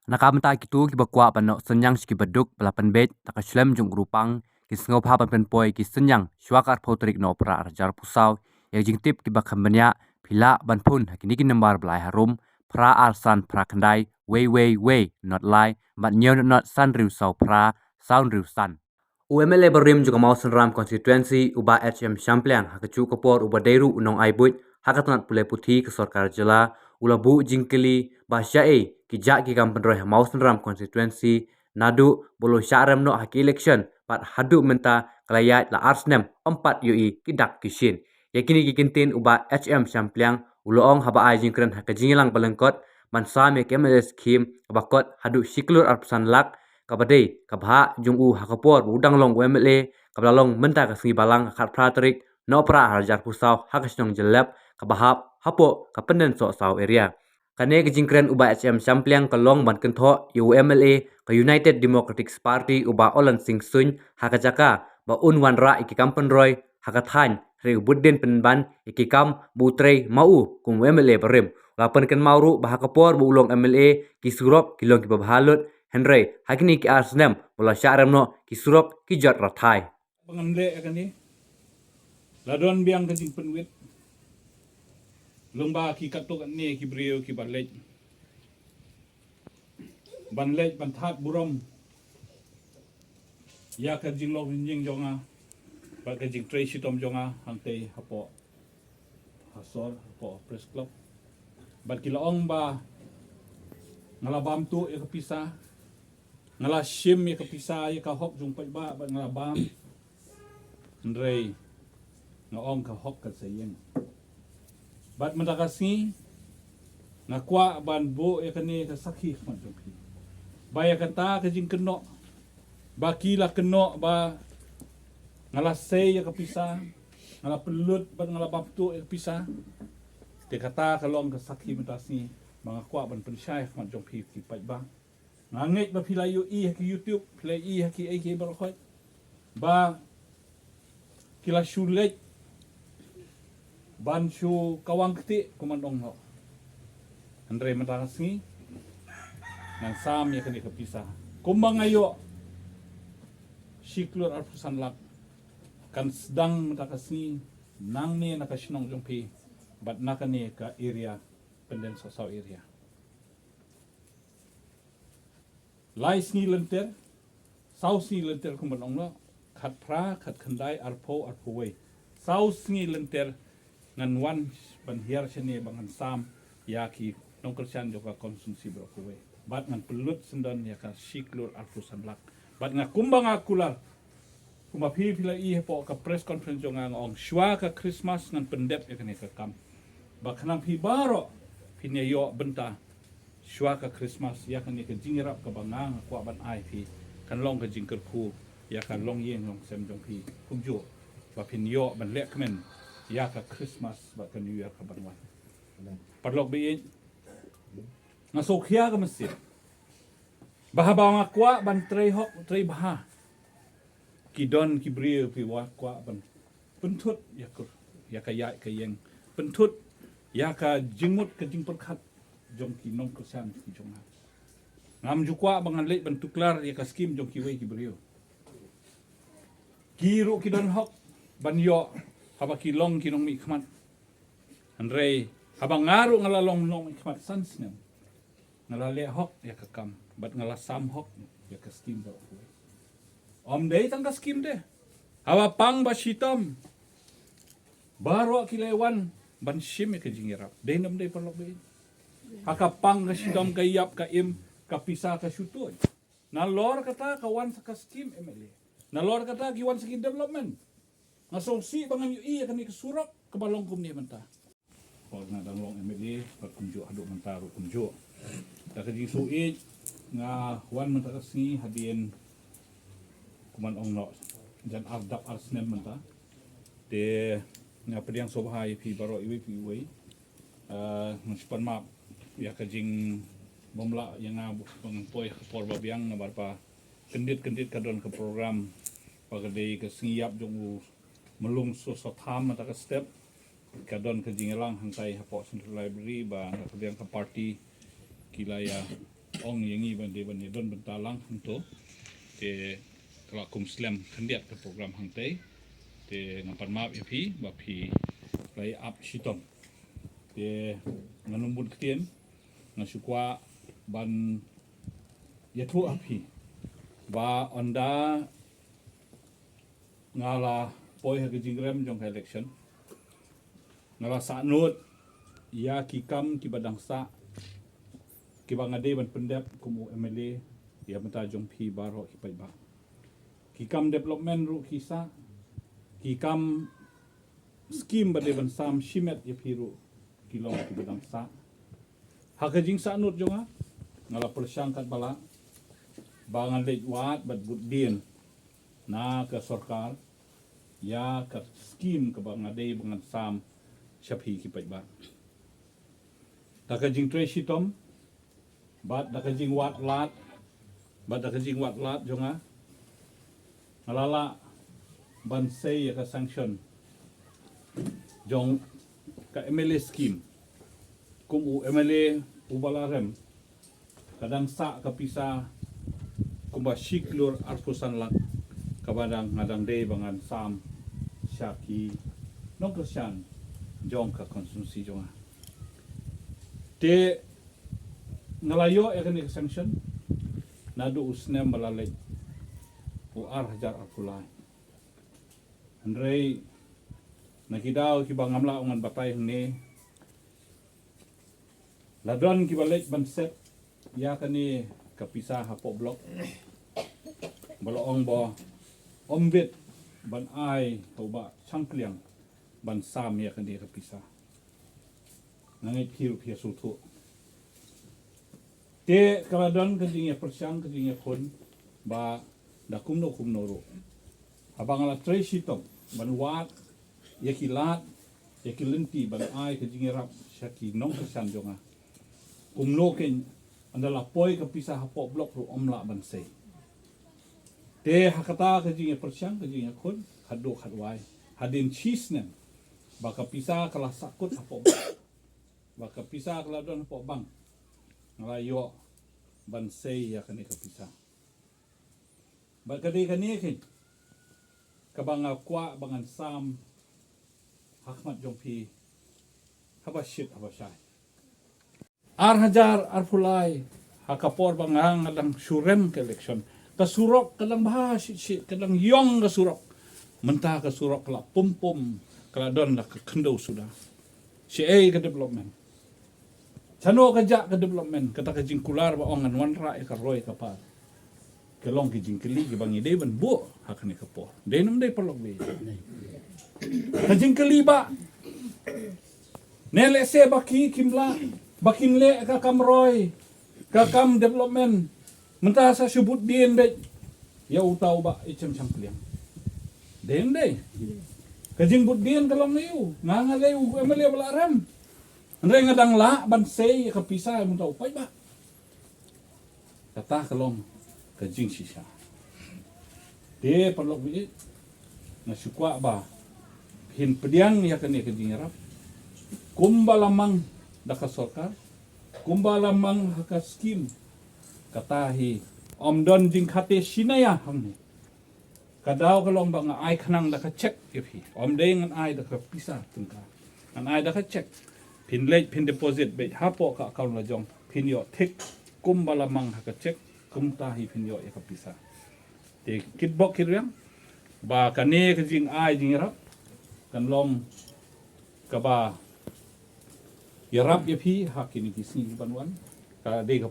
Nakamta kitu ki bakwa panok senyang ki beduk belapan bet taka slem jung grupang ki sengau papan penpoi ki senyang syuakar potrik no pra arjar pusau yang jingtip ki bakam benya pila banpun hakini ki nembar belai harum pra arsan pra kendai wei not lai mat nyew not san riu sau pra sound riu san. UMLA Berim juga mau senram konstituensi uba HM Syamplian hakacu kopor uba deru unong aibut hakatanat pulai putih ke Sorkar Jela ulabu jingkeli bahsyai kijak ki kampenroy mau senram konstituensi nadu bolo syarem no haki election pat hadu menta kelayat la arsnem 4 UI kidak kishin yakini kikintin uba HM Syampliang uloong haba ai jingkren hakajingilang balengkot mansam ya kemeles kim abakot hadu siklur arpusan lak kabadai kabha jungu hakapor udang long UMLA kablalong menta kasengi balang khat pratrik no pra harjar pusau hakasnong jelap kabahap hapo kapenden so sau area kane gejingkren uba HM Syampliang kalong ban kentho UMLA ke United Democratic Party uba Olan Sing Sun hakajaka ba unwan ra iki kampen roy hakathan re budden penban iki kam butrei mau kum UMLA Berim lapan ken mauru bahakapor bu ulong MLA kisurok kilong ki babhalut Henry hakini ki arsnem bola syarem no ki surok ki jot rathai pengamle kani ladon biang kajing penwit lomba ki katok ni ki brio ki balej banlej bantat burom ya kajing lok jing jonga ba kajing tracy tom jonga hangte hapo hasor hapo press club bat ki laong ba ngalabam tu ya kepisah ngala shim ya kepisah ya ka hok jung ba ngalabam Ndrei ngaong ka hok ka sayeng bat mandakasi ngakwa ban bo ya kani ka sakhi man jopi baya kata ka jing keno bakila keno ba ngala sei ya kepisah ngala pelut ban ngala baptu ya kepisah te kata kalong ka sakhi mandasi mangakwa ban pensyai man jopi ki ba ngangit ba pilai i ki YouTube pilai i ki ai ki barkhoi ba kila syulet ban syu kawang keti komandong ho Andre matangasngi nang sam ya kani kepisah kumbang ayo siklur arpusan lak kan sedang matangasngi nang ni nakasnong jongpi bat nakani ka area penden sosau area lais ni lenter saus ni lenter komandong no khat pra khat khandai arpo arpowei saus ni lenter ngan wan ban hiar chene bangan sam yaki nongkersan joka konsumsi brokowei bat ngan pelut sendan ya ka siklur arpusan lak bat nga kumbang akular kuma pila i po ka press conference jonga ngong shwa ka Christmas ngan pendep ya kane ka kam ba khanang pi baro pinya yo benta shwa ka Christmas ya kane ka jingrap ka bangang kwa ban ai pi kan long ka jingker khu ya kan long yeng long sem jong pi kumjo ba pin yo ban lek men ya ka Christmas ba ka New Year ka ban wan parlok bi ngasokhia ka masjid bahaba ngakwa ban trei hok trei baha kidon kibrio pi wa kwa ban pentut ya ka ya ka yeng pentut ya ka jingmut ka jingpot khat jong ki nong kersan ki jonga ngam jukwa bangan lek ban tuklar ya ka skim jong ki wei kibrio kiru kidon hok ban yo haba kilong kinong mi khmat Andre haba ngaru ngalalong nong khmat sansnem ngalale hok ya ka kam bat ngala sam hok ya ka skim ba om dei tang ka skim de haba pang ba shitam baro kilewan ban shim ya ka jingirap dei nam dei parlok be haka pang ka shitam ka yap ka im ka pisa ka syutoy nalor kata kawan sa ka skim MLA nalor kata kiwan sa development ngasongsi bangan UI akan kesurak ke balong kum ni mentah. Pag na dalong MLA pag kunjo hado mentah ro kunjo. Ta kajing suit nga wan mentah kasni hadien kuman ongno jan ardap arsnem mentah. De nga pediang sobhai pi baro iwi pi wei. Ngaspan map ya kajing bomla yang pengpoi por babiang na barpa kendit kadon ke program pagade ke singiyap jong melung so tham mata ka step kadon ke jingelang hangtai hapo central library ba kadang ka party kilaya ong yang ini bandi don bentalang untuk te kelakum slam kendiat ke program hangtai te ngapan maaf ya pi bapi lay up shitom te nganumbun ketien ngasukwa ban yatu api ba onda ngala poi ha jingrem jong election ngala sanut ya kikam ki badang sa ki bangade ban pendep kumu MLA ya menta jong pi baro ki pai ba kikam development ru kisa kikam scheme bade ban sam shimet ya piru kilong ki badang sa ha jing sanut jonga ngala persangkat bala bangan lej wat bat budin na ke sarkar ya ke scheme ke bangade bangan sam shapi ki pai ba taka jing treshi tom bat taka jing wat lat bat taka jing wat lat jonga ngalala ban sei ya ka sanction jong ka MLA scheme kum u MLA ubalarem kadang sa kapisa kumba shiklur arpusan lak kabadang ngadang de bangan sam syaki non kersian jong ka konsumsi jonga te ngalayo ekani sanction nadu usnem balalej u hajar arpulai andrei nakidaw ki bangamla ungan batay ni ladon ki balej banset ya kani kapisa hapo blok baloong bo ombit ban ai toba changkliang ban sam ya kani kapisa nangai kiru pia sultu te kaladon kajing ya persyang kajing ya kun ba dakum no kum noro abang ala tracy tom ban wat ya kilat ya kilenti ban ai kajing rap syaki nong kesan jonga kumno ken andala poi kapisa hapo blok ru omla ban sei te hakata kajing ya persyang kajing ya kun hado hadwai hadin chisnen baka pisa kala sakut hapo baka pisa kala don hapo bang ngalayo ban sei ya kani kapisa baka de kani ken kabanga kwa bangan sam hakmat jompi habashit habashai hajar arfulai hakapor bangang ngadang surem ke election kasurok kadang bahas shit kadang yong kasurok mentah kasurok kala pum kala don lah ke kendo sudah si ke development chano kajak ke development kata ke jingkular ba ongan wanra ka roy kapar kelong ki jingkeli ki bangi de ban bu hakane kapor de num de perlok be ka jingkeli ba nele se baki kimla bakin le ka kamroy ka kam development mentah sa sebut bien be ya utau ba icem champliang den de kajing bud bien kalong niu nganga le u MLA balaram andre ngadang la ban sei ka pisa mentau pai ba kata kalong kajing sisa de perlok bi na sukwa ba hin pediang ya kani kajing rap kumbalamang daka sarkar kumbalamang haka skim katahi omdon jing khate sinaya hamni kadaw kalong bang ai khanang daka check ifi omde ngan ai daka pisa tungka ngan ai daka check pin late pin deposit be hapo ka account la jong pin yo thik kumbalamang haka check kumtahi pin yo ka pisa te kitbok kiryang ba kane ka jing ai jing rap kan long ka ba yarap ya pi hakini kisni banwan ka de ka